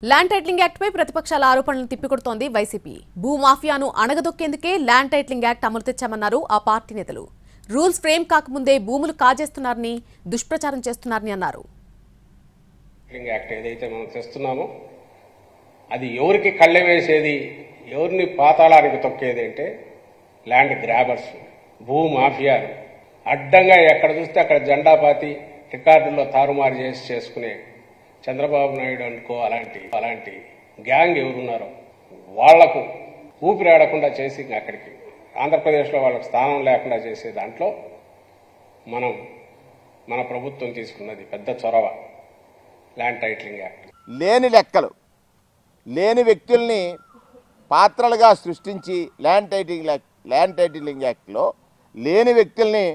Land titling act పై ప్రతిపక్షాల ఆరోపణలను తిప్పికొడుతోంది YCP. భూమాఫియాను అణగదొక్కేందుకే land titling act అమలు తెచ్చామన్నారు ఆ పార్టీ నేతలు. రూల్స్ ఫ్రేమ్ కాకముందే భూములు కాజేస్తున్నారని దుష్ప్రచారం చేస్తున్నారని అన్నారు. యాక్ట్ ఏదైతే మనం తెస్తున్నామో అది ఎవరికి కళ్ళె వేసేది, ఎవరిని పాతాళానికి తొక్కేది అంటే ల్యాండ్ గ్రాబర్స్, భూమాఫియాలు అడ్డంగా ఎక్కడ చూస్తే అక్కడ జెండా పాతి రికార్డుల్లో తారుమారు చేసుకునే చంద్రబాబు నాయుడు అనుకో అలాంటి గ్యాంగ్ ఎవరున్నారో వాళ్లకు ఊపిరాడకుండా చేసి అక్కడికి ఆంధ్రప్రదేశ్లో వాళ్ళకి స్థానం లేకుండా చేసే దాంట్లో మన ప్రభుత్వం తీసుకున్నది పెద్ద చొరవ ల్యాండ్ టైటిలింగ్ యాక్ట్. లేని లెక్కలు లేని వ్యక్తుల్ని పాత్రలుగా సృష్టించి ల్యాండ్ టైటిలింగ్ యాక్ట్లో లేని వ్యక్తుల్ని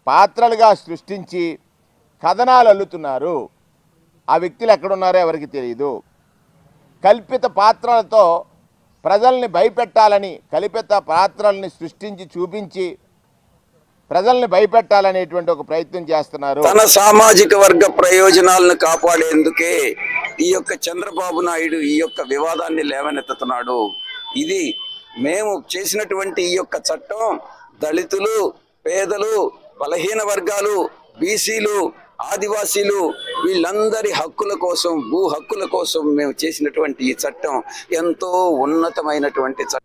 పాత్రలుగా సృష్టించి కథనాలు అల్లుతున్నారు. ఆ వ్యక్తులు ఎక్కడున్నారో ఎవరికి తెలియదు. కల్పిత పాత్రలతో ప్రజల్ని భయపెట్టాలని కల్పిత పాత్రల్ని సృష్టించి చూపించి ప్రజల్ని భయపెట్టాలనేటువంటి ఒక ప్రయత్నం చేస్తున్నారు. తన సామాజిక వర్గ ప్రయోజనాలను కాపాడేందుకే ఈ యొక్క చంద్రబాబు నాయుడు ఈ యొక్క వివాదాన్ని లేవనెత్తుతున్నాడు. ఇది మేము చేసినటువంటి ఈ యొక్క చట్టం దళితులు, పేదలు, బలహీన వర్గాలు, బీసీలు, ఆదివాసీలు వీళ్ళందరి హక్కుల కోసం, భూ హక్కుల కోసం మేము చేసినటువంటి ఈ చట్టం ఎంతో ఉన్నతమైనటువంటి చట్టం.